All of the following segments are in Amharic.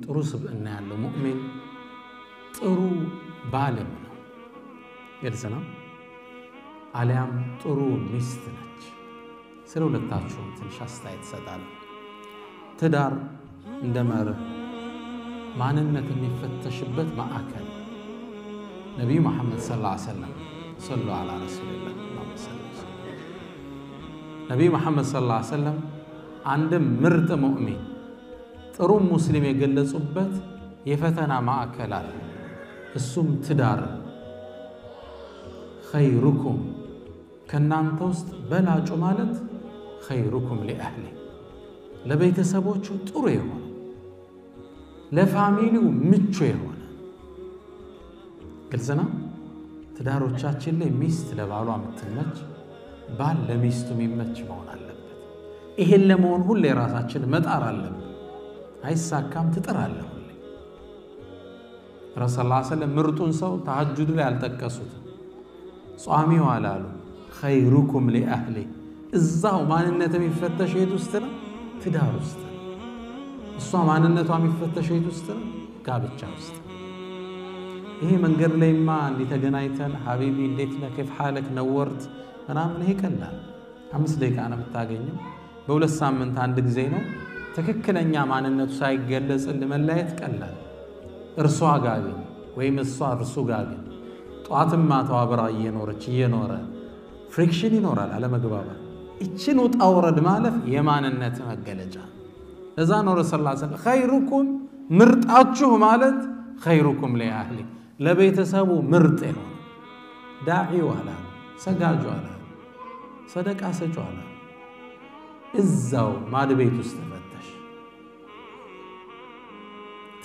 ጥሩ ስብዕና ያለው ሙእሚን ጥሩ ባልም ነው ይልዘና አሊያም ጥሩ ሚስት ነች ስለ ሁለታችሁም ትንሽ አስተያየት ሰጣለሁ ትዳር እንደመርህ ማንነት የሚፈተሽበት ማዕከል ነብዩ መሐመድ ሰለላሁ ዐለይሂ ወሰለም ሰለላሁ ዐላ ረሱሊላህ ነብዩ መሐመድ ሰለላሁ ዐለይሂ ወሰለም አንድ ምርጥ ሙእሚን ጥሩ ሙስሊም የገለጹበት የፈተና ማዕከል አለ እሱም ትዳር ኸይሩኩም ከናንተ ውስጥ በላጩ ማለት ኸይሩኩም ለአህሊ ለቤተሰቦቹ ጥሩ የሆነ ለፋሚሊው ምቹ የሆነ ግልጽና ትዳሮቻችን ላይ ሚስት ለባሏ የምትመች ባል ለሚስቱ የሚመች መሆን አለበት ይሄን ለመሆን ሁሌ ራሳችን መጣር አለብን አይሳካም ትጥራለህ ሁሌ ረሱላህ ሰለላሁ ዐለይሂ ወሰለም ምርጡን ሰው ተሐጁድ ላይ አልጠቀሱት ጿሚው አላሉ ኸይሩኩም ለአህሊ እዛው ማንነቱ የሚፈተሽ የት ውስጥ ነው ትዳር ውስጥ እሷ ማንነቷ የሚፈተሽ የት ውስጥ ነው ጋብቻ ውስጥ ይሄ መንገድ ላይማ እንዲተገናኝተን ሐቢቢ እንዴት ነህ كيف حالك ነወርት ምናምን ይሄ ቀላል 5 ደቂቃ ነው የምታገኘው በሁለት ሳምንት አንድ ጊዜ ነው ትክክለኛ ማንነቱ ሳይገለጽ ለመለየት ቀላል እርሷ ጋር ወይም እሷ እርሱ ጋር ጧትም ማታው አብራ እየኖረ ፍሪክሽን ይኖራል አለመግባባት እቺን ወጣውረድ ማለት የማንነት መገለጫ ለዛ ነው ረሱላህ ሰለላሁ ዐለይሂ ወሰለም ኸይሩኩም ምርጣችሁ ማለት ኸይሩኩም ለአህሊ ለቤተሰቡ ምርጥ ነው ዳዒው አላ ሰጋጁ አላ ሰደቃ ሰጪው አላ እዛው ማድቤት ውስጥ ተፈተሽ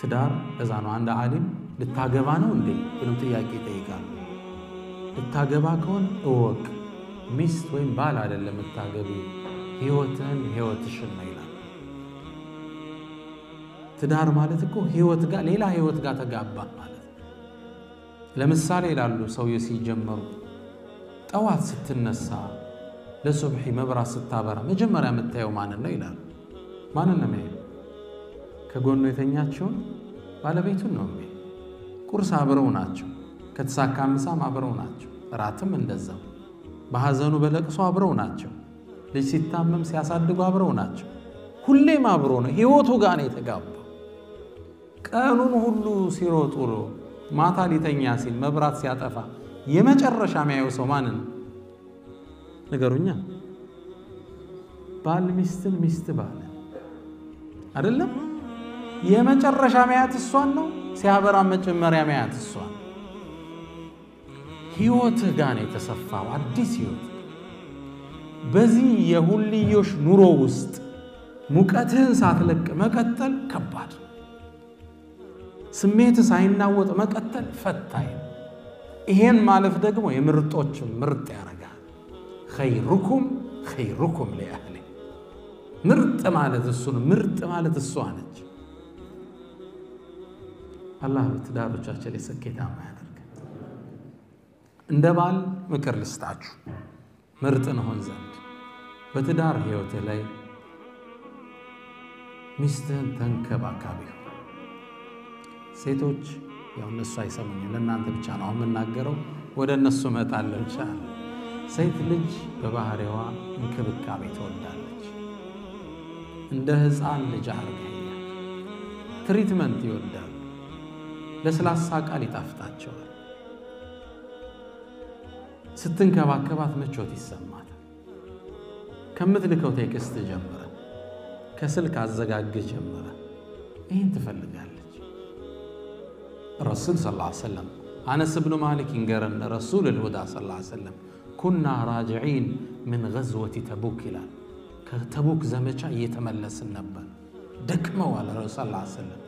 ትዳር ለዛ ነው አንድ ዓሊም ልታገባ ነው እንዴ ብሎ ጥያቄ ይጠይቃል ልታገባ ከሆነ እወቅ ሚስት ወይም ባል አይደለም ልታገቢ ህይወትሽን ነው ይላል ትዳር ማለት እኮ ህይወት ጋር ሌላ ህይወት ጋር ተጋባ ማለት ለምሳሌ ይላሉ ሰውዬ ሲጀመሩ ጠዋት ስትነሳ ለሱብሂ መብራት ስታበራ መጀመሪያ የምታየው ማን ነው ይላሉ ማን ነው ማለት ከጎኑ የተኛችው ባለቤቱን ነው ቁርስ አብረው ናቸው ከተሳካ ምሳም አብረው ናቸው ራትም እንደዛው በሐዘኑ በለቅሶ አብረው ናቸው ልጅ ሲታመም ሲያሳድጉ አብረው ናቸው ሁሌም አብሮ ነው ህይወቱ ጋር ነው የተጋባው ቀኑን ሁሉ ሲሮጡ ማታ ሊተኛ ሲል መብራት ሲያጠፋ የመጨረሻ የሚያየው ሰው ማን ነው ነገሩኛ ባል ሚስትን ሚስት ባል አይደለም የመጨረሻ ማያት እሷን ነው ሲያበራ መጨመሪያ ማያት እሷን ህይወት ጋር ነው የተሰፋው አዲስ ህይወት በዚህ የሁልዮሽ ኑሮ ውስጥ ሙቀትህን ሳትለቅ መቀጠል ከባድ ስሜት ሳይናወጥ መቀጠል ፈታኝ ይሄን ማለፍ ደግሞ የምርጦች ምርጥ ያረጋል ኸይሩኩም ለአህሊ ምርጥ ማለት እሱን ምርጥ ማለት እሷ ነች አላህ በትዳሮቻችን ላይ ስኬታማ ያደርጋል እንደ ባል ምክር ልስጣችሁ ምርጥ ነውን ዘንድ በትዳር ህይወት ላይ ሚስትህን ተንከባካቢ ሴቶች ያው እነሱ አይሰሙኝ ለእናንተ ብቻ ነው የምናገረው ወደ እነሱ መጣለሁ ኢንሻአላህ ሴት ልጅ በባህሪዋ እንክብካቤ ትወዳለች እንደ ህፃን ልጅ አርገኛ ትሪትመንት ይወዳል ለስላሳ ቃል ይጣፍጣቸዋል ስትንከባከባት ምቾት ይሰማታል ከምትልከው ቴክስት ጀምረ ከስልክ አዘጋጅ ጀምረ ይሄን ትፈልጋለች رسول صلى الله عليه وسلم أنس بن مالك ينقرن رسول الهدى صلى الله عليه وسلم كنا راجعين من غزوة تبوك إلى تبوك زمچا يتملس النبا دكموا على رسول صلى الله عليه وسلم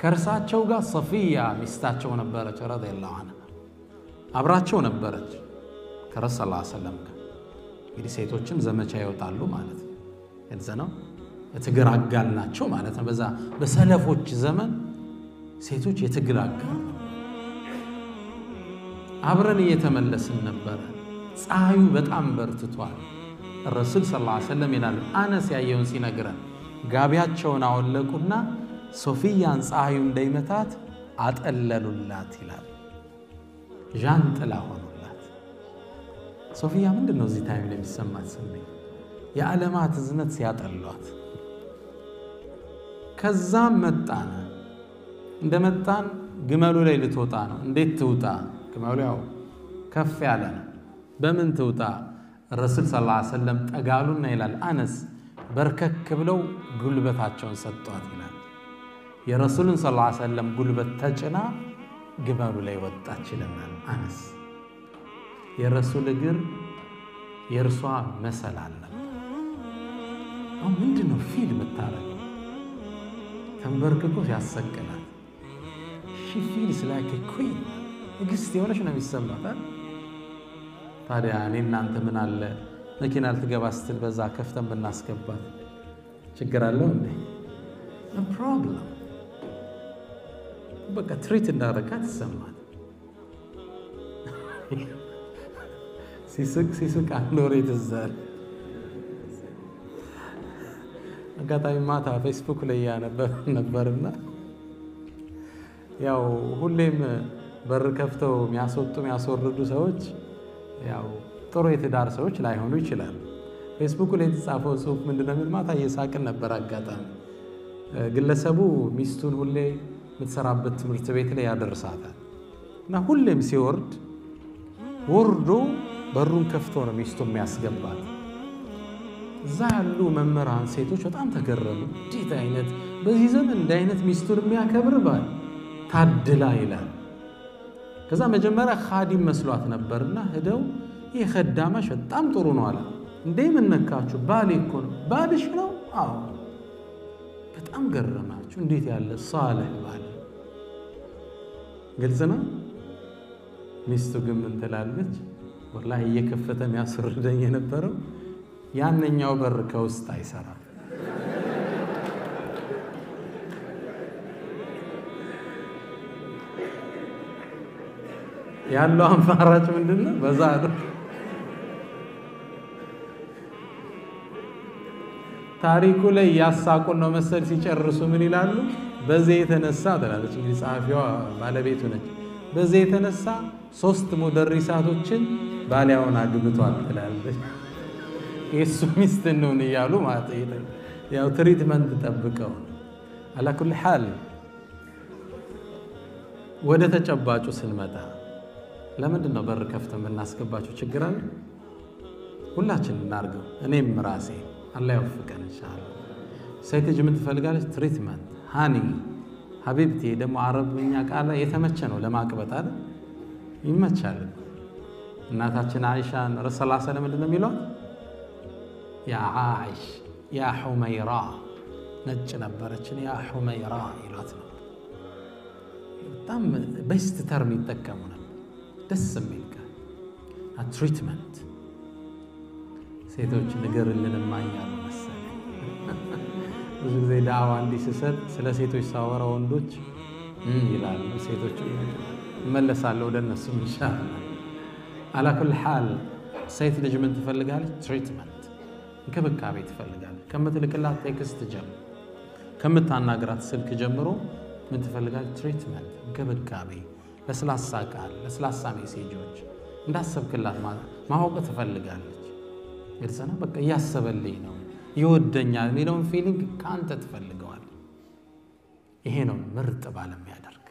كرساتشو قا صفية مستاتشو نبرج رضي الله عنها أبراتشو نبرج كرسول صلى الله عليه وسلم يدي سيتوچم زمچا ይወጣሉ ማለት ነው እዛው የተገራጋልናቸው ማለት ነው በዛ በሰለፎች ዘመን ሴቶች የተገላጋሉ አብረን እየተመለስን ነበር ፀሐዩ በጣም በርትቷል ረሱል ሰለላሁ ዐለይሂ ወሰለም ይላል አነስ ያየውን ሲነግረን ጋቢያቸውን አወለቁና ሶፊያን ፀሐዩ እንዳይመታት አጠለሉላት ይላል። ዣንጥላ ሆኑላት። ሶፊያ ምንድነው እዚህ ታይም ላይ የሚሰማት ስሜት? የዓለማት እዝነት ሲያጠሏት። ከዛም መጣን። እንደመጣን ግመሉ ላይ ልትወጣ ነው። እንዴት ትውጣ? ግመሉ ያው ከፍ ያለ ነው። በምን ትውጣ? ረሱል ሰለላሁ ዐለይሂ ወሰለም ጠጋሉና ይላል አነስ በርከክ ብለው ጉልበታቸውን ሰጧት ይላል። የረሱልን ሰለላሁ ዐለይሂ ወሰለም ጉልበት ተጭና ግመሉ ላይ ወጣች ይለናል አነስ። የረሱል እግር የእርሷ መሰል አለ። አሁን ምንድነው ፊልም የምታረገው? ተንበርክኮ ያሰቀላል። she feels like a queen ንግስት የሆነች ነው የሚሰማት። ታዲያ እኔ እናንተ ምን አለ መኪና ልትገባ ስትል በዛ ከፍተን ብናስገባት ችግር አለው እንዴ? no problem። በቃ ትሪት እንዳረካት ይሰማል። ሲስቅ አንዶሬ ትዛል። አጋጣሚ ማታ ፌስቡክ ላይ ነበርና ያው ሁሌም በር ከፍተው የሚያስወርዱ ሰዎች ያው ጥሩ የትዳር ሰዎች ላይሆኑ ይችላሉ። ፌስቡክ ላይ የተጻፈው ጽሁፍ ምንድነው የሚል ማታ እየሳቅን ነበር። አጋጣሚ ግለሰቡ ሚስቱን ሁሌ የምትሰራበት ትምህርት ቤት ላይ ያደርሳታል እና ሁሌም ሲወርድ ወርዶ በሩን ከፍቶ ነው ሚስቱን የሚያስገባት። እዛ ያሉ መምህራን ሴቶች በጣም ተገረሙ። እንዴት አይነት በዚህ ዘመን እንደ አይነት ሚስቱን የሚያከብር ባል ታድላ ይላል። ከዛ መጀመሪያ ኻዲም መስሏት ነበርና ሄደው ይሄ ኸዳማሽ በጣም ጥሩ ነው አለ። እንዴ ምን ነካችሁ? ባሌ እኮ ነው። ባልሽ ነው? አዎ። በጣም ገረማችሁ። እንዴት ያለ ሷልህ ባል። ግልጽ ነው። ሚስቱ ግን ምን ትላለች? ወላሂ እየከፈተ የሚያስወርደኝ የነበረው ያንኛው በር ከውስጥ አይሰራም። ያለው አማራጭ ምንድነው? በዛ ነው። ታሪኩ ላይ ያሳቁን ነው መሰል ሲጨርሱ ምን ይላሉ? በዚህ የተነሳ ትላለች እንግዲህ ጸሐፊዋ ባለቤቱ ነች። በዚህ የተነሳ 3 ሙደሪሳቶችን ባሊያውን አግብቷል ትላለች። የሱ ሚስት ነው እያሉ ማለት ያው ትሪትመንት ጠብቀው አላ ኩል ሐል። ወደ ተጨባጩ ስንመጣ ለምንድን ነው በር ከፍተን የምናስገባቸው? ችግር አለ? ሁላችን እናርገው። እኔም ራሴ አላህ ይወፍቀን ኢንሻአላህ። ሴት ልጅ ምን ትፈልጋለች? ትሪትመንት ሃኒ ሀቢብቲ። ደግሞ አረብኛ ቃል የተመቸ ነው ለማቅበጥ አይደል? ይመቻል። እናታችን አይሻን ረሱል ሰለላሁ ዐለይሂ ወሰለም ምንድን ነው የሚሏት? ያ አይሽ ያ ሁመይራ። ነጭ ነበረችን ያ ሁመይራ ይሏት ነው። በጣም ቤስት ተርም ይጠቀሙ ነው። ደስ የሚል ቃል ትሪትመንት። ሴቶች ንገርልን ማያሉ መሰለኝ። ብዙ ጊዜ ዳዕዋ እንዲስሰጥ ስለ ሴቶች ሳወራ ወንዶች ይላሉ፣ ሴቶች እመለሳለሁ ወደ እነሱ ኢንሻአላህ። አላ ኩል ሐል ሴት ልጅ ምን ትፈልጋለች? ትሪትመንት፣ እንክብካቤ ትፈልጋለች። ከምትልክላት ቴክስት ጀምሮ ከምታናግራት ስልክ ጀምሮ ምን ትፈልጋለች? ትሪትመንት፣ እንክብካቤ፣ ለስላሳ ቃል፣ ለስላሳ ሜሴጆች እንዳሰብክላት ማወቅ ትፈልጋለች። ግልጽ ነው። በቃ እያሰበልኝ ነው ይወደኛል የሚለውን ፊሊንግ ከአንተ ትፈልገዋል። ይሄ ነው ምርጥ ባል የሚያደርግ።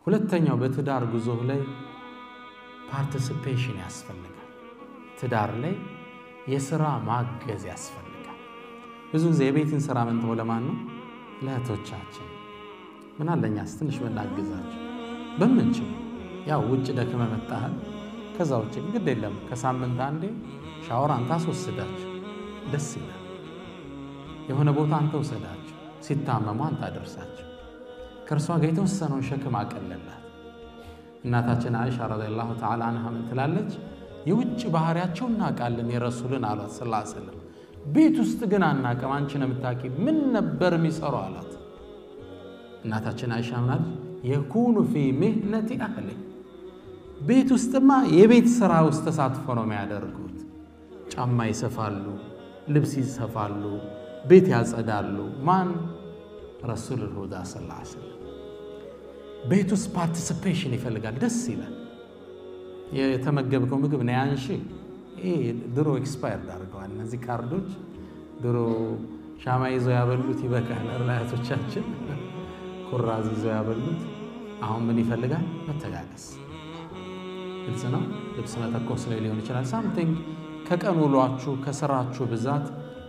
ሁለተኛው በትዳር ጉዞ ላይ ፓርቲሲፔሽን ያስፈልጋል። ትዳር ላይ የሥራ ማገዝ ያስፈልጋል። ብዙ ጊዜ የቤትን ሥራ ምንተው ለማን ነው? ለእህቶቻችን። ምን አለኛስ ትንሽ ብናግዛቸው በምንችል። ያው ውጭ ደክመ መጣሃል፣ ከዛ ውጭ ግድ የለም ከሳምንት አንዴ ሻወር አንተ አስወስዳቸው፣ ደስ ይላል። የሆነ ቦታ አንተ ወሰዳቸው፣ ሲታመሙ አንተ አደርሳቸው። ከእርሷ ጋር የተወሰነውን ሸክም አቀለላት። እናታችን አይሻ ረዲየላሁ ተዓላ አንሃ ምን ትላለች? የውጭ ባህሪያቸው እናውቃለን የረሱልን አሏት ሰለላሁ ዐለይሂ ወሰለም። ቤት ውስጥ ግን አናውቅም፣ አንቺ ነው የምታውቂ። ምን ነበር የሚሰሩ አሏት። እናታችን አይሻ ምናለች? የኩኑ ፊ ሚህነቲ አህሊ፣ ቤት ውስጥማ የቤት ስራ ውስጥ ተሳትፎ ነው የሚያደርጉት። ጫማ ይሰፋሉ፣ ልብስ ይሰፋሉ፣ ቤት ያጸዳሉ። ማን? ረሱል ሁዳ ሰለላሁ ዐለይሂ ወሰለም። ቤት ውስጥ ፓርቲሲፔሽን ይፈልጋል። ደስ ይላል። የተመገብከው ምግብ ነው ያንሺ። ይሄ ድሮ ኤክስፓየርድ አድርገዋል እነዚህ ካርዶች። ድሮ ሻማ ይዘው ያበሉት ይበቃል። አያቶቻችን ኩራዝ ይዘው ያበሉት። አሁን ምን ይፈልጋል? መተጋገዝ። ግልጽ ነው። ልብስ መተኮስ ላይ ሊሆን ይችላል። ሳምቲንግ ከቀን ውሏችሁ ከስራችሁ ብዛት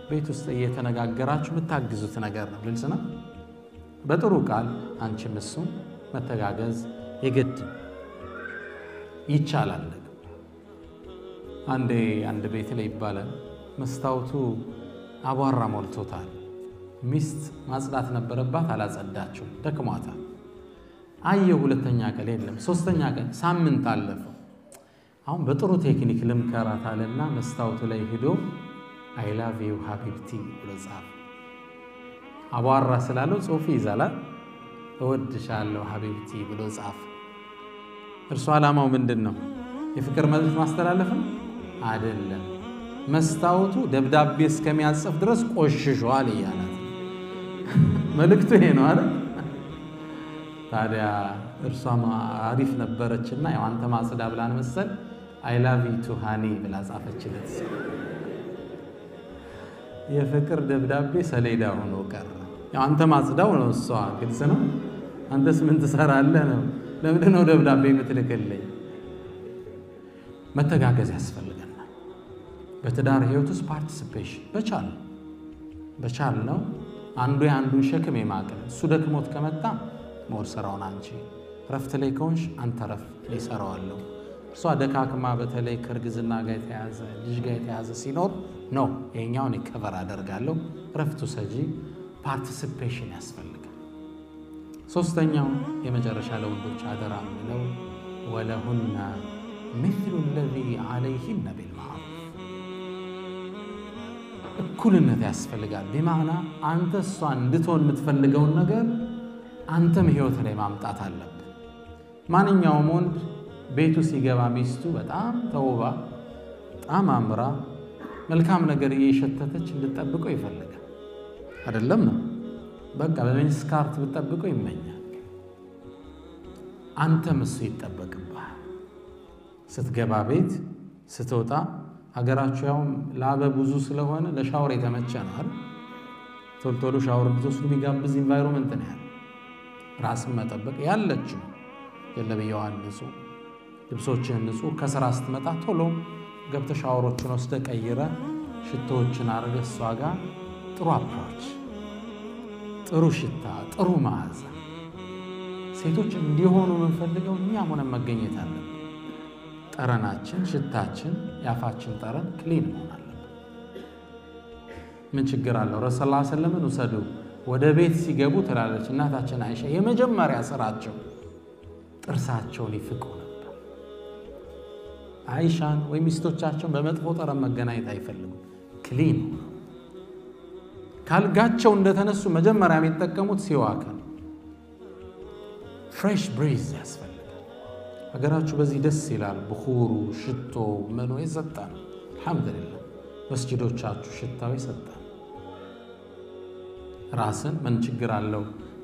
ቤት ውስጥ እየተነጋገራችሁ የምታግዙት ነገር ነው። ግልጽ ነው። በጥሩ ቃል አንቺም እሱም መተጋገዝ የግድ ይቻላል። አንድ ቤት ላይ ይባላል መስታወቱ አቧራ ሞልቶታል። ሚስት ማጽዳት ነበረባት፣ አላጸዳችው፣ ደክሟታል። አየው ሁለተኛ ቀን የለም፣ ሶስተኛ ቀን ሳምንት አለፈው። አሁን በጥሩ ቴክኒክ ልምከራት አለና መስታወቱ ላይ ሄዶ አይ ላቭ ዩ ሀቢብቲ ብሎ ጻፈ። አቧራ ስላለው ጽሑፍ ይዛላል። እወድሻለሁ ሀቢብቲ ብሎ ጻፈ። እርሱ ዓላማው ምንድን ነው? የፍቅር መልእክት ማስተላለፍ ነው አይደለም። መስታወቱ ደብዳቤ እስከሚያጽፍ ድረስ ቆሽሿል እያላት መልእክቱ ይሄ ነው አይደል? ታዲያ እርሷም አሪፍ ነበረችና ያው አንተ ማጽዳ ብላን መሰል አይ ላቭ ዩ ቱ ሃኒ ብላ ጻፈችለት። የፍቅር ደብዳቤ ሰሌዳ ሆኖ ቀረ። ያው አንተ ማጽዳው ነው እሷ። ግልጽ ነው። አንተስ ምን ትሰራለህ ነው። ለምንድን ነው ደብዳቤ የምትልክልኝ? መተጋገዝ ያስፈልገናል። በትዳር ህይወት ውስጥ ፓርቲሲፔሽን በቻል ነው። አንዱ የአንዱን ሸክም የማቅለል። እሱ ደክሞት ከመጣ ሞር ስራውን አንቺ፣ ረፍት ላይ ከሆንሽ አንተ ረፍ ይሰራዋለሁ። እርሷ ደካክማ በተለይ ከእርግዝና ጋር የተያዘ ልጅ ጋር የተያዘ ሲኖር ነው ይሄኛውን ይከበር አደርጋለሁ። ረፍቱ ሰጂ ፓርቲሲፔሽን ያስፈልጋል። ሶስተኛው የመጨረሻ ለወንዶች አደራ ምለው ወለሁና مثل الذي عليهن بالمعروف እኩልነት ያስፈልጋል። በማዕና አንተ እሷን እንድትሆን የምትፈልገውን ነገር አንተም ህይወት ላይ ማምጣት አለብህ። ማንኛውም ወንድ ቤቱ ሲገባ ሚስቱ በጣም ተውባ በጣም አምራ መልካም ነገር እየሸተተች እንድትጠብቀው ይፈልጋል አይደለም ነው። በቃ በሚኒስካርት ብትጠብቀው ይመኛል። አንተም እሱ ይጠበቅብሃል። ስትገባ ቤት ስትወጣ ሀገራችሁ ያው ላበ ብዙ ስለሆነ ለሻወር የተመቸ ነው አይደል? ቶሎ ሻወር ብትወስዱ ቢጋብዝ ኢንቫይሮንመንት ነው ያለው። ራስን መጠበቅ ያለችው የለብየዋን ንጹህ ልብሶችን ንጹህ ከስራ ስትመጣ ቶሎ ገብተህ ሻወሮችን ወስደህ ቀይረህ ሽቶዎችን አድርገህ እሷ ጋር ጥሩ አፕሮች፣ ጥሩ ሽታ፣ ጥሩ መዓዛ ሴቶች እንዲሆኑ የምንፈልገው እኛም ሆነን መገኘት አለብን። ጠረናችን፣ ሽታችን፣ ያፋችን ጠረን ክሊን መሆን አለበት። ምን ችግር አለው? ረሱል ሰለላሁ ዐለይሂ ወሰለም ውሰዱ ወደ ቤት ሲገቡ ትላለች እናታችን አይሻ የመጀመሪያ ስራቸው ጥርሳቸውን ይፍቁ ነበር። አይሻን ወይ ሚስቶቻቸውን በመጥፎ ጠረን መገናኘት አይፈልጉም። ክሊን ካልጋቸው እንደተነሱ መጀመሪያ የሚጠቀሙት ሲዋክ ነው። ፍሬሽ ብሪዝ ያስፈልጋል። ሀገራችሁ በዚህ ደስ ይላል። ብኹሩ ሽቶ ምኑ የሰጠ ነው። አልሐምዱሊላህ መስጂዶቻችሁ ሽታው የሰጠ ነው። ራስን ምን ችግር አለው?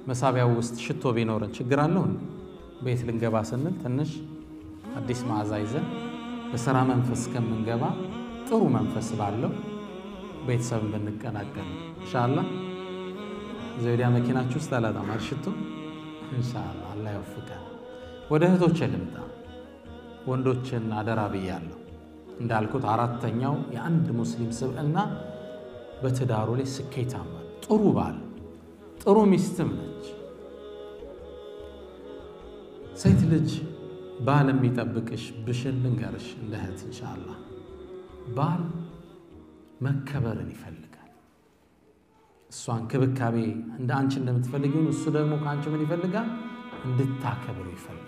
መሳቢያው ውስጥ ሽቶ ቢኖርን ችግር አለው? ቤት ልንገባ ስንል ትንሽ አዲስ መዓዛ ይዘን በሥራ መንፈስ ከምንገባ ጥሩ መንፈስ ባለው ቤተሰብን ብንቀላቀል ኢንሻአላህ። ዘውዲያ መኪናችሁ ውስጥ አላጣም ሽቶ ኢንሻአላህ። አላህ ይወፍቀን። ወደ እህቶቼ ልምጣ። ወንዶችን አደራ ብያለሁ። እንዳልኩት አራተኛው የአንድ ሙስሊም ስብዕና በትዳሩ ላይ ስኬታማ ጥሩ ባል ጥሩ ሚስትም ነች። ሴት ልጅ ባል የሚጠብቅሽ ብሽን ልንገርሽ እንደ እህት ኢንሻአላህ። ባል መከበርን ይፈልጋል። እሷን ክብካቤ እንደ አንቺ እንደምትፈልጊው እሱ ደግሞ ከአንቺ ምን ይፈልጋል? እንድታከብሩ ይፈልጋል።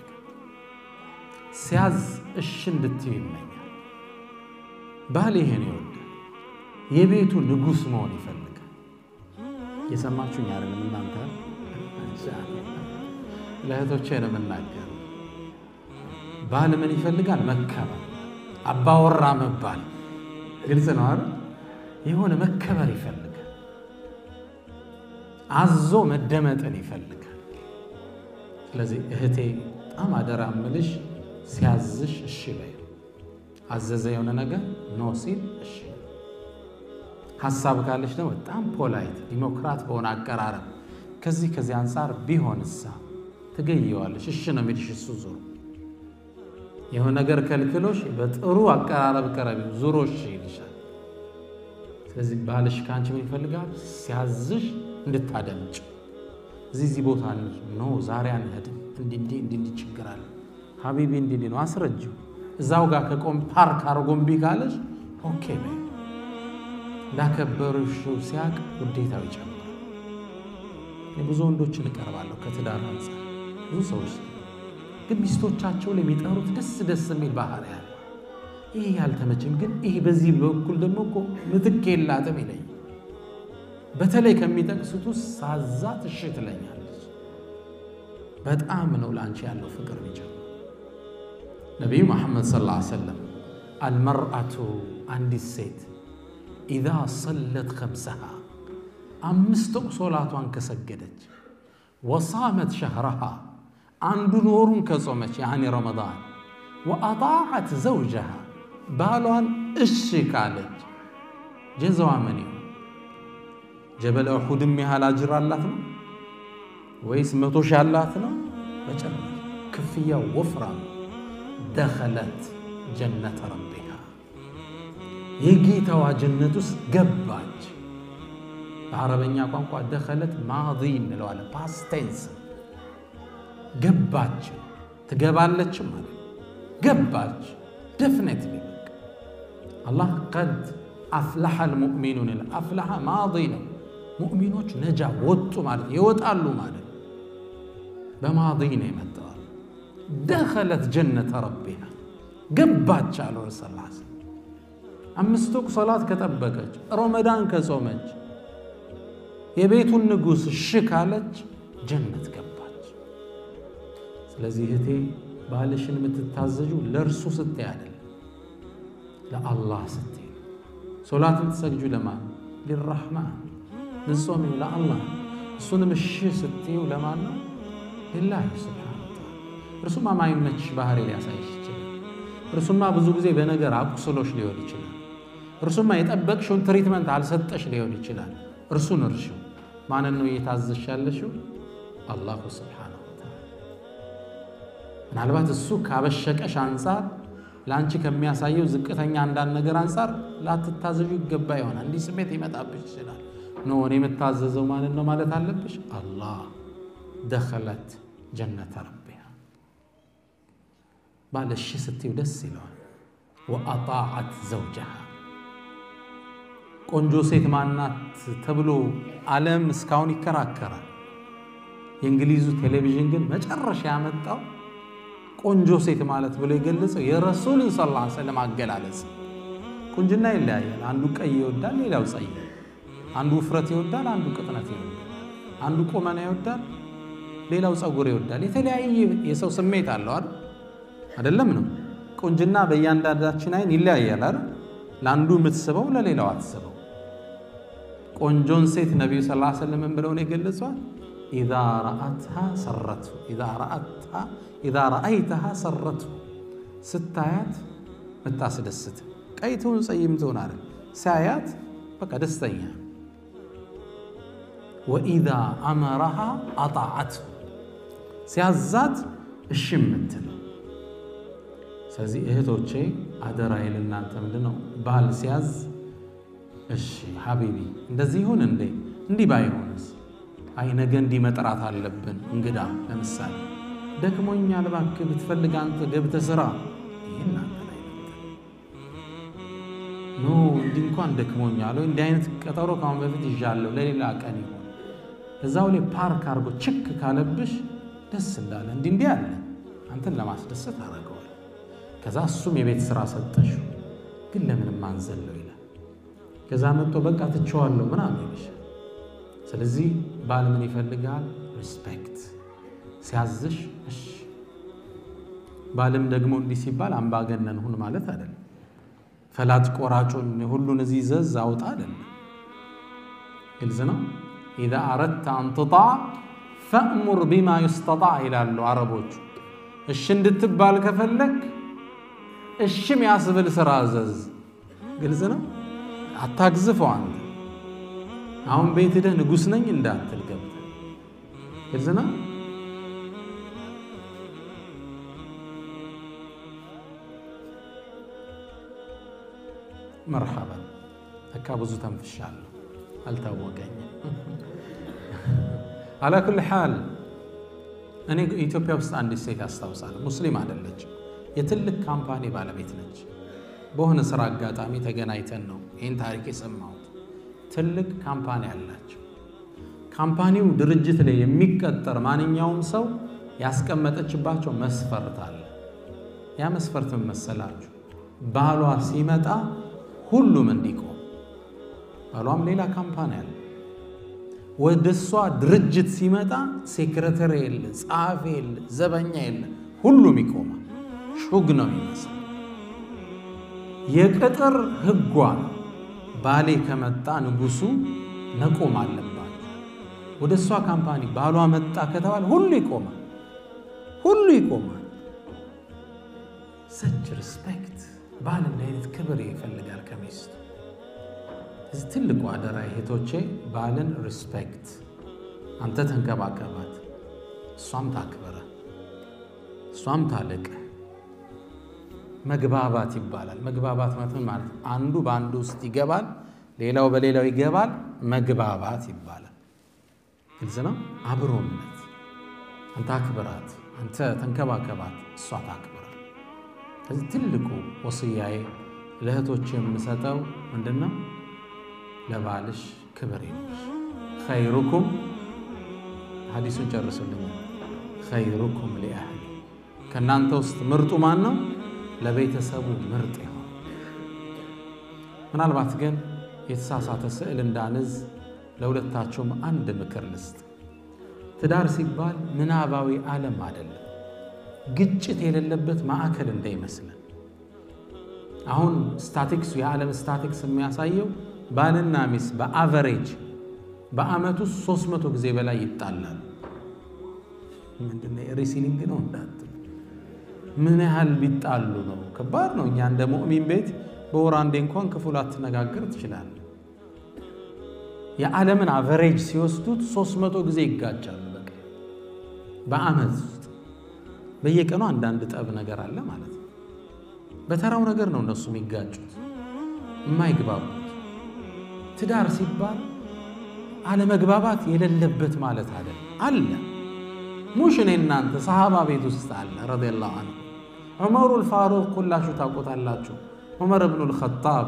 ሲያዝ እሺ እንድትዩ ይመኛል። ባል ይሄን ይወዳል። የቤቱ ንጉስ መሆን ይፈልጋል። የሰማችሁኝ አይደለም እናንተ? ለእህቶቼ ነው የምናገር። ባል ምን ይፈልጋል? መከበር፣ አባወራ መባል። ግልጽ ነው አይደል? የሆነ መከበር ይፈልጋል። አዞ መደመጥን ይፈልጋል። ስለዚህ እህቴ በጣም አደራ እምልሽ ሲያዝሽ እሺ በይ። አዘዘ የሆነ ነገር ኖ ሲል እሺ። ሐሳብ ካለሽ ደግሞ በጣም ፖላይት ዲሞክራት በሆነ አቀራረብ ከዚህ አንፃር ቢሆንሳ ትገየዋለሽ። እሺ ነው የሚልሽ እሱ ዙሩ። የሆነ ነገር ከልክሎሽ በጥሩ አቀራረብ ቀረቢው ዙሮ እሺ ይልሻል። ስለዚህ ባልሽ ካንቺ ምን ይፈልጋል? ሲያዝሽ እንድታደምጭ። እዚህ ቦታ ነው ዛሬ አንሄድም እንዲህ ችግር አለ ሀቢቢ እንዲህ ነው አስረጅው። እዛው ጋር ከቆም ፓርክ አርጎምቢ ካለሽ ኦኬ በይ። ላከበሩሽ ሲያቅ ውዴታው ይጨምራል። ብዙ ወንዶችን እቀርባለሁ ከትዳር አንፃር ብዙ ሰዎች ግን ሚስቶቻቸው ላይ የሚጠሩት ደስ የሚል ባህሪ አለ። ይሄ ያልተመቸኝ ግን ይሄ በዚህ በኩል ደግሞ እኮ ምትክ የላትም ይለኝ። በተለይ ከሚጠቅሱት ውስጥ ሳዛት እሺ ትለኛለች። በጣም ነው ላንቺ ያለው ፍቅር የሚጨምረው። ነብዩ መሐመድ ሰለላሁ ዐለይሂ ወሰለም አልመርአቱ አንዲት ሴት ኢዛ ሰለት ኸምሰሃ አምስት ሶላቷን ከሰገደች ወሳመት ሸህረሃ አንዱን ወሩን ከጾመች ያኒ ረመዳን ወአጣዐት ዘውጀሃ ባሏን እሺ ካለች ጀዛዋ ምን ይሁን? ጀበል ኡሁድም ያህል አጅር አላት ነው ወይስ 100 ሺህ አላት ነው? በጭራሽ ክፍያው ወፍራም። ደኸለት ጀነተ ረቢሃ የጌታዋ ጀነት ውስጥ ገባች። በአረበኛ ቋንቋ ደኸለት ማዲ እንለዋለን ፓስት ቴንስ። ገባች ትገባለች ማለት ገባች ዴፊኒትሊ። አላህ ቀድ አፍለሐ አልሙእሚኑን አፍለሐ ማዲ ነው። ሙእሚኖች ነጃ ወጡ ማለት ይወጣሉ ማለት በማዲ ነው የመጣው። ደኸለት ጀነተ ረቢሃ ገባች አሉ ረሱል ሰለላሁ ዐለይሂ ወሰለም። አምስት ወቅት ሶላት ከጠበቀች ረመዳን ከጾመች የቤቱን ንጉስ እሺ ካለች ጀነት ገባች። ስለዚህ እህቴ ባልሽን የምትታዘዡ ለእርሱ ስትይ አይደለም ለአላህ ስትይ። ሶላትን ትሰግጁ ለማን? ሊራህማን ንጾሚው ለአላህ። እሱንም እሺ ስትዩ ለማን ነው? ሊላህ ሱብሓነሁ ወተዓላ። እርሱማ ማይመችሽ ባህሪ ሊያሳይሽ ይችላል። እርሱማ ብዙ ጊዜ በነገር አቁስሎሽ ሊሆን ይችላል። እርሱማ የጠበቅሽውን ትሪትመንት አልሰጠሽ ሊሆን ይችላል። እርሱን እርሺው። ማንን ነው እየታዘዝሽ ያለሽው? አላሁ ሱብሓነሁ ወተዓላ። ምናልባት እሱ ካበሸቀሽ አንፃር ላንቺ ከሚያሳየው ዝቅተኛ አንዳንድ ነገር አንፃር ላትታዘዡ ይገባ ይሆናል። እንዲህ ስሜት ይመጣብሽ ይችላል። ነው እኔ የምታዘዘው ማለት ነው ማለት አለብሽ። አላህ ደኸለት ጀነተ ረቢሃ ባልሽ ስትዩ ደስ ይለዋል። ወአጣዐት ዘውጀሃ ቆንጆ ሴት ማናት ተብሎ ዓለም እስካሁን ይከራከራል። የእንግሊዙ ቴሌቪዥን ግን መጨረሻ ያመጣው ቆንጆ ሴት ማለት ብሎ የገለጸው የረሱልን ሰለላሁ ዐለይሂ ወሰለም አገላለጽ። ቁንጅና ይለያያል። አንዱ ቀይ ይወዳል፣ ሌላው ጸይም። አንዱ ውፍረት ይወዳል፣ አንዱ ቅጥነት ይወዳል። አንዱ ቁመና ይወዳል፣ ሌላው ጸጉር ይወዳል። የተለያየ የሰው ስሜት አለው አይደለም ነው? ቁንጅና በእያንዳንዳችን አይን ይለያያል አይደል? ለአንዱ የምትስበው ለሌላው አትስበው። ቆንጆን ሴት ነብዩ ሰለላሁ ዐለይሂ ወሰለም ብለው ነው የገለጿት። ኢዛ ረአይተሃ ሰረቱ ስታያት ምታስደስት። ቀይ ትሁን ጸይም ትሁን አይደል? ሳያት በቃ ደስተኛ። ወኢዛ አመረሃ አጣዐት ሲያዛት እሺ የምትል። ስለዚህ እህቶቼ አደራዬ ለእናንተ ምንድነው? ባል ሲያዝ እሺ ሐቢቢ እንደዚህ ይሁን እንዴ? እንዲህ ባይሆንስ? አይ ነገ እንዲህ መጥራት አለብን እንግዳ። ለምሳሌ ደክሞኛል እባክህ ብትፈልግ አንተ ገብተህ ስራ። ይሄን አንተ ላይ ኖ እንዲህ እንኳን ደክሞኛል ወይ እንዲህ አይነት ቀጠሮ ካሁን በፊት ይዣለሁ ለሌላ ቀን ይሁን። እዛው ላይ ፓርክ አድርጎ ችክ ካለብሽ ደስ እንዳለ እንዲህ አለ አንተን ለማስደሰት አደረገዋል። ከዛ እሱም የቤት ስራ ሰጠሽ ግን ለምንም አንዘለው ይላል። ከዛ መጥቶ በቃ ትቼዋለሁ ምናምን ይልሻል። ስለዚህ ባል ምን ይፈልጋል? ሪስፔክት ሲያዝሽ እሺ። ባልም ደግሞ እንዲህ ሲባል አምባገነን ሁን ማለት አይደለም። ፈላጭ ቆራጩን ሁሉን እዚህ ዘዝ አውጣ አይደለም። ግልጽ ነው። ኢዛ አረድተ አን ቱጣዕ ፈእሙር ቢማ ዩስተጣዕ ይላሉ አረቦቹ። እሺ እንድትባል ከፈለክ እሺም ያስብል ስራ አዘዝ። ግልጽ ነው። አታግዝፈው አንተ። አሁን ቤት ሄደህ ንጉስ ነኝ እንዳትል ገብተህ። ግልጽ ነው። መርሐባ ለካ ብዙ ተንፍሻለሁ አልታወቀኝም። አላ ኩል ሐል እኔ ኢትዮጵያ ውስጥ አንዲት ሴት አስታውሳለሁ። ሙስሊም አይደለችም። የትልቅ ካምፓኒ ባለቤት ነች። በሆነ ስራ አጋጣሚ ተገናኝተን ነው ይህን ታሪክ የሰማሁት። ትልቅ ካምፓኒ አላቸው። ካምፓኒው ድርጅት ላይ የሚቀጠር ማንኛውም ሰው ያስቀመጠችባቸው መስፈርት አለ። ያ መስፈርት ምን መሰላችሁ? ባሏ ሲመጣ ሁሉም እንዲቆም። ባሏም ሌላ ካምፓኒ አለ። ወደሷ ድርጅት ሲመጣ ሴክሬታሪ የለ፣ ጸሐፊ የለ፣ ዘበኛ የለ፣ ሁሉም ይቆማል። ሹግ ነው የሚመስል። የቅጥር ህጓ ባሌ ከመጣ ንጉሱ መቆም አለባቸው። ወደሷ ካምፓኒ ባሏ መጣ ከተባለ ሁሉ ይቆማል። ሁሉ ይቆማል። ሰች ሪስፔክት። ባል እንደ አይነት ክብር ይፈልጋል ከሚስቱ። እዚህ ትልቁ አደራ እህቶቼ፣ ባልን ሪስፔክት። አንተ ተንከባከባት፣ እሷም ታክብረ፣ እሷም ታልቅ። መግባባት ይባላል። መግባባት ማለት አንዱ በአንዱ ውስጥ ይገባል፣ ሌላው በሌላው ይገባል። መግባባት ይባላል። ግልጽ ነው። አብሮነት። አንተ አክብራት፣ አንተ ተንከባከባት፣ እሷ ታክብረ። ከዚህ ትልቁ ወስያዬ ለእህቶቼ የምሰጠው ምንድነው? ለባልሽ ክብር ይኑርሽ። ኸይሩኩም ሐዲሱን ጨርሱልኝ። ኸይሩኩም ሊአህሊ። ከናንተ ውስጥ ምርጡ ማን ነው? ለቤተሰቡ ምርጥ ይሆን። ምናልባት ግን የተሳሳተ ስዕል እንዳንዝ ለሁለታቸውም አንድ ምክር ልስጥ። ትዳር ሲባል ምናባዊ ዓለም አይደለም። ግጭት የሌለበት ማዕከል እንዳይመስለን። አሁን ስታቲክሱ የዓለም ስታቲክስ የሚያሳየው ባልና ሚስት በአቨሬጅ በአመቱ 300 ጊዜ በላይ ይጣላሉ። ምንድነው ሪሲሊንግ ነው እንዳት ምን ያህል ቢጣሉ ነው? ከባድ ነው። እኛ እንደ ሙእሚን ቤት በወር አንዴ እንኳን ክፉል አትነጋገር ትችላለህ። የዓለምን አቨሬጅ ሲወስዱት 300 ጊዜ ይጋጫሉ። በቃ በአመት ውስጥ በየቀኑ አንዳንድ ጠብ ነገር አለ ማለት ነው። በተራው ነገር ነው እነሱ የሚጋጩት የማይግባቡት። ትዳር ሲባል አለመግባባት የሌለበት ማለት አይደል? አለ ሙሽ እኔ እናንተ ሰሃባ ቤት ውስጥ አለ ረዲየላሁ ዐንሁ። ዑመሩል ፋሩቅ ሁላችሁ ታውቁታላችሁ። ዑመር ኢብኑል ኸጣብ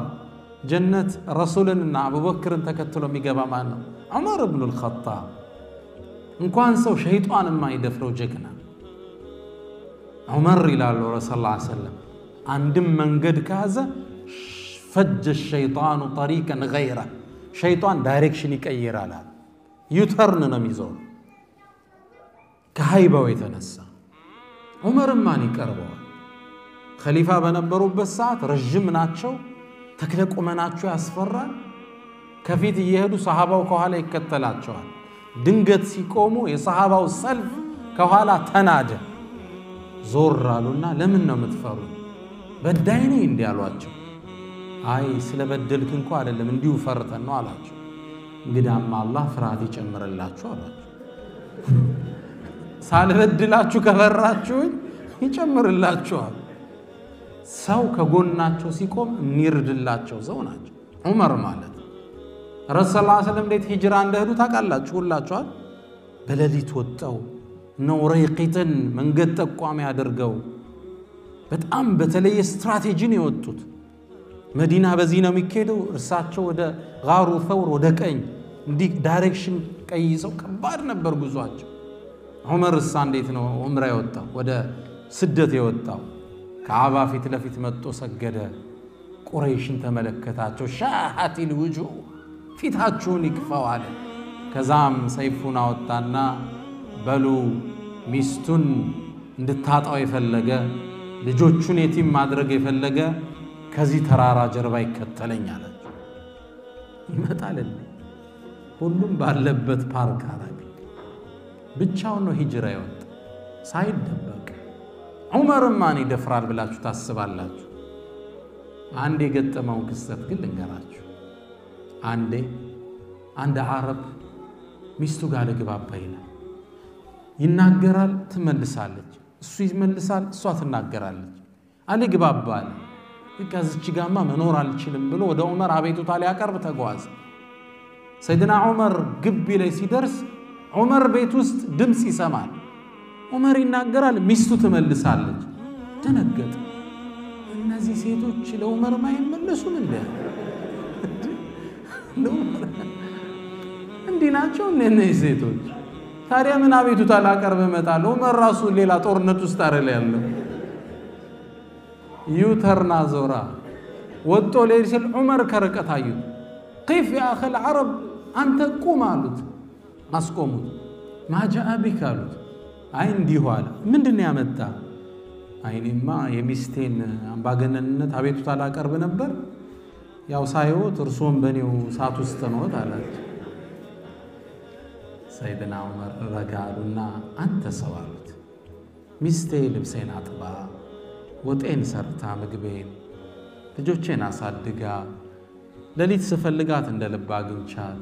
ጀነት ረሱልንና አቡበክርን ተከትሎ የሚገባ ማን ነው? ዑመር ኢብኑል ኸጣብ። እንኳን ሰው ሸይጣን የማይደፍረው ጀግና ዑመር ይላሉ ረሱል ሰለላሁ ዐለይሂ ወሰለም። አንድም መንገድ ካዘ ፈጀ ሸይጣኑ ጠሪቀን ገይረ፣ ሸይጣን ዳይሬክሽን ይቀይራል። ዩተርን ነው የሚዞር ከሃይባው የተነሳ። ዑመርም ማን ይቀርበዋል? ኸሊፋ በነበሩበት ሰዓት ረጅም ናቸው፣ ተክለ ቁመናቸው ያስፈራል። ከፊት እየሄዱ ሰሃባው ከኋላ ይከተላቸዋል። ድንገት ሲቆሙ የሰሃባው ሰልፍ ከኋላ ተናደ። ዞር አሉና ለምን ነው የምትፈሩ? በዳይ ነኝ እንዲህ አሏቸው። አይ ስለበደልክ እንኳ አይደለም እንዲሁ ፈርተን ነው አላቸው። እንግዳማ አላህ ፍርሃት ይጨምርላችሁ አላቸው። ሳልበድላችሁ ከፈራችሁኝ ይጨምርላችኋል። ሰው ከጎናቸው ሲቆም የሚርድላቸው ሰው ናቸው ዑመር ማለት። ረሱል ሰለላሁ ዐለይሂ ወሰለም እንዴት ሂጅራ እንደሄዱ ታውቃላችሁ ሁላችኋል። በሌሊት ወጣው ነው ረይቂትን መንገድ ጠቋሚ አድርገው በጣም በተለየ ስትራቴጂ ነው የወጡት። መዲና በዚህ ነው የሚካሄደው፣ እርሳቸው ወደ ጋሩ ተውር ወደ ቀኝ እንዲህ ዳይሬክሽን ቀይሰው ከባድ ነበር ጉዟቸው። ዑመር እሳ እንዴት ነው ዑምራ የወጣው ወደ ስደት የወጣው? ከዓባ ፊት ለፊት መጥቶ ሰገደ። ቁረይሽን ተመለከታቸው። ሻሃቲል ውጁህ ፊታችሁን ይክፋው አለ። ከዛም ሰይፉን አወጣና በሉ ሚስቱን እንድታጣው የፈለገ ልጆቹን የቲም ማድረግ የፈለገ ከዚህ ተራራ ጀርባ ይከተለኝ አላቸው። ይመጣል ሁሉም ባለበት ፓርክ አረገ። ብቻውን ነው ሂጅራ ይወጣ ሳይደበቅ። ዑመርም ማን ይደፍራል ብላችሁ ታስባላችሁ? አንድ የገጠመው ክስተት ግን ልንገራችሁ። አንድ አረብ ሚስቱ ጋር ለግባባ ይላል። ይናገራል፣ ትመልሳለች፣ እሱ ይመልሳል፣ እሷ ትናገራለች። አልግባባል። እዚች ጋማ መኖር አልችልም ብሎ ወደ ዑመር አቤቱታ ሊያቀርብ ተጓዘ። ሰይድና ዑመር ግቢ ላይ ሲደርስ ዑመር ቤት ውስጥ ድምፅ ይሰማል። ዑመር ይናገራል፣ ሚስቱ ትመልሳለች። ደነገጠ። እነዚህ ሴቶች ለዑመር ማይመለሱም እንዲህ ናቸው እነዚህ ሴቶች? ታዲያ ምን አቤቱታ ላቀርብ እመጣለሁ? ዑመር ራሱ ሌላ ጦርነት ውስጥ አይደል ያለው? ዩተርና ዞራ ወጥቶ ሌሊት ሲል ዑመር ከርቀት አዩት። كيف يا أخي العرب አንተ ቁም አሉት። አስቆሙት። ማጃአ ቢክ አሉት። አይ እንዲሁ አለ። ምንድነው ያመጣ? አይኔማ የሚስቴን አምባገነንነት አቤቱታ ላቀርብ ነበር፣ ያው ሳይወት እርሶም በኔው ሳት ውስጥ ነው አላቸው። ሰይድና ዑመር ረጋሉና አንተ ሰው አሉት፣ ሚስቴ ልብሴን አጥባ ወጤን ሰርታ ምግቤን ልጆቼን አሳድጋ ለሊት ስፈልጋት እንደልባ አግኝቻት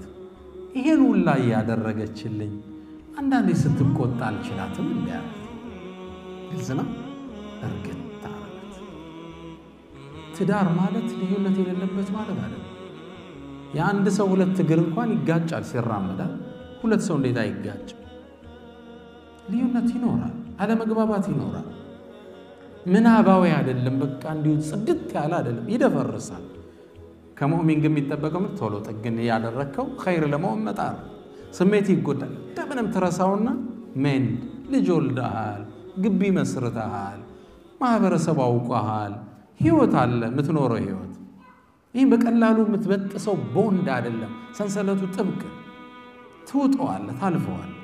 ይሄን ሁላ ያደረገችልኝ አንዳንዴ ስትቆጣ አልችላትም እንዴ? ግልጽና እርግጥ አለት ትዳር ማለት ልዩነት የሌለበት ማለት አይደለም። የአንድ ሰው ሁለት እግር እንኳን ይጋጫል ሲራመዳል፣ ሁለት ሰው እንዴት አይጋጭ? ልዩነት ይኖራል፣ አለመግባባት ይኖራል። ምናባዊ አይደለም፣ በቃ እንዲሁ ጽድት ያለ አይደለም፣ ይደፈርሳል። ከሙእሚን ግን የሚጠበቀው ቶሎ ጥግን ያደረከው ኸይር ለመሆን መጣር። ስሜት ይጎዳል፣ እንደምንም ትረሳውና ምን ልጅ ወልደሃል፣ ግቢ መስርተሃል፣ ማህበረሰብ አውቀሃል፣ ህይወት አለ የምትኖረው ህይወት። ይህ በቀላሉ የምትበጥሰው ቦንድ አይደለም፣ ሰንሰለቱ ጥብቅ። ትውጠዋለህ፣ ታልፈዋለህ።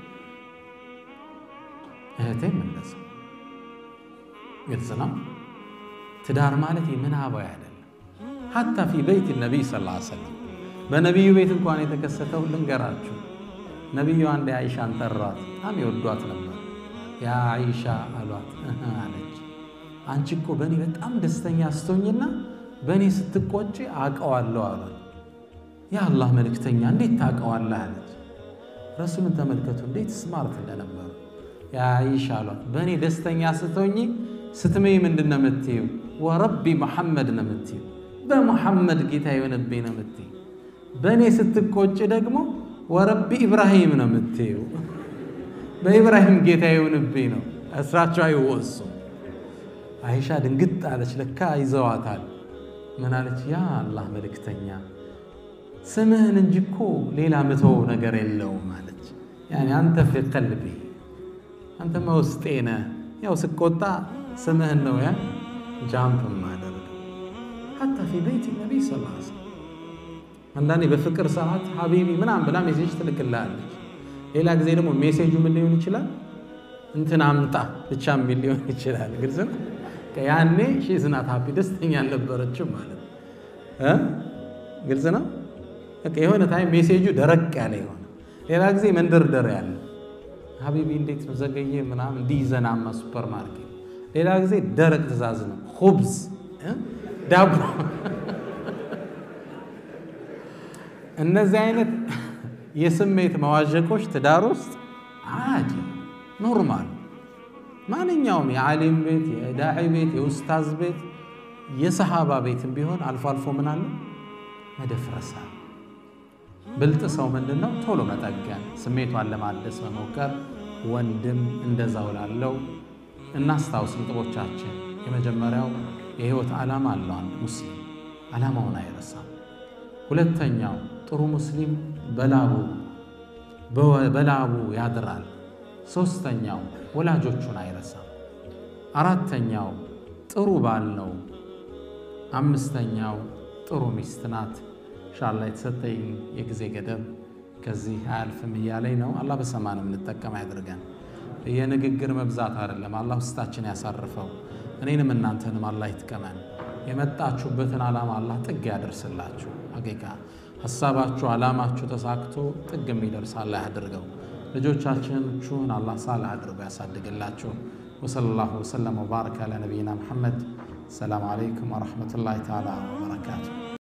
እህቴም እንደዛ ግልጽ ነው። ትዳር ማለት ምናባዊ አይደለም። ሐታ ፊ በይት ነብይ ሰለላሁ ዐለይሂ ወሰለም በነብዩ ቤት እንኳን የተከሰተው ልንገራችሁ። ነብዩ አንድ አይሻን ጠራት፣ በጣም ይወዷት ነበር። ያ አይሻ አሏት። አለች አንቺ እኮ በእኔ በጣም ደስተኛ ስትሆኝና በእኔ ስትቆጪ አውቀዋለሁ አሏት። ያ አላህ መልእክተኛ እንዴት ታውቀዋለህ አለች። ረሱልን ተመልከቱ እንዴት ስማርት እንደነበሩ። ያ አይሻ አሏት በእኔ ደስተኛ ስትሆኝ ስትመይ ምንድነው የምትይው? ወረቢ መሐመድ ነው የምትይው፣ በመሐመድ ጌታ የሆነብኝ ነው የምትይው። በእኔ ስትቆጭ ደግሞ ወረቢ ኢብራሂም ነው የምትይው፣ በኢብራሂም ጌታ የሆነብኝ ነው። እስራቸው አይወሱ። አይሻ ድንግጥ አለች። ለካ ይዘዋታል። ምን አለች? ያ አላህ መልእክተኛ ስምህን እንጂ እኮ ሌላ ምተው ነገር የለውም አለች። ያኒ አንተ ፊ ቀልቢ፣ አንተ ውስጤ ነህ። ያው ስቆጣ ስምህን ነው ያ ጃምፕ ማደረግ። ሐታ ፊ በይት ነብይ ሰለላሁ ዐለይሂ ወሰለም አንዳንዴ በፍቅር ሰዓት ሀቢቢ ምናምን ብላ ሜሴጅ ትልክልሃለች። ሌላ ጊዜ ደግሞ ሜሴጁ ምን ሊሆን ይችላል? እንትን አምጣ ብቻ ምን ሊሆን ይችላል? ግልጽ ነው። ያኔ ሺዝ ናት ሃፒ፣ ደስተኛ አልነበረችም ማለት ግልጽ ነው። በቃ የሆነ ታይም ሜሴጁ ደረቅ ያለ ይሆናል። ሌላ ጊዜ መንደርደር ያለ ሀቢቢ እንዴት ነው ዘገየ ምናምን እንዲዘናማ ሱፐር ማርኬት። ሌላ ጊዜ ደረቅ ትእዛዝ ነው፣ ኹብዝ ዳቦ። እነዚህ አይነት የስሜት መዋዠቆች ትዳር ውስጥ አዲ ኖርማል። ማንኛውም የዓሊም ቤት፣ የዳዒ ቤት፣ የኡስታዝ ቤት፣ የሰሃባ ቤትም ቢሆን አልፎ አልፎ ምን አለ መደፍረሳ። ብልጥ ሰው ምንድነው? ቶሎ መጠገን፣ ስሜቷን ለማደስ መሞከር። ወንድም እንደዛው ላለው እናስታውስ ነጥቦቻችን። የመጀመሪያው የህይወት ዓላማ አለው አንድ ሙስሊም፣ ዓላማውን አይረሳም። ሁለተኛው ጥሩ ሙስሊም በላቡ ያድራል። ሶስተኛው ወላጆቹን አይረሳም። አራተኛው ጥሩ ባል ነው። አምስተኛው ጥሩ ሚስት ናት። ኢንሻአላህ የተሰጠኝ የጊዜ ገደብ ከዚህ አያልፍም እያለኝ ነው። አላህ በሰማንም እንጠቀም ያድርገን። የንግግር መብዛት አይደለም፣ አላህ ውስጣችን ያሳርፈው። እኔንም እናንተንም አላህ ይጥቀመን። የመጣችሁበትን ዓላማ አላህ ጥግ ያደርስላችሁ። ሐቂቃ ሐሳባችሁ ዓላማችሁ ተሳክቶ ጥግ የሚደርስ አላህ ያድርገው። ልጆቻችሁን አላህ ሳልህ አድርጎ ያሳድግላችሁ። ወሰለላሁ ወሰለም ወባረከ አላ ነቢይና ሙሐመድ። ሰላም አለይኩም ወረሕመቱላሂ ተዓላ ወበረካቱሁ።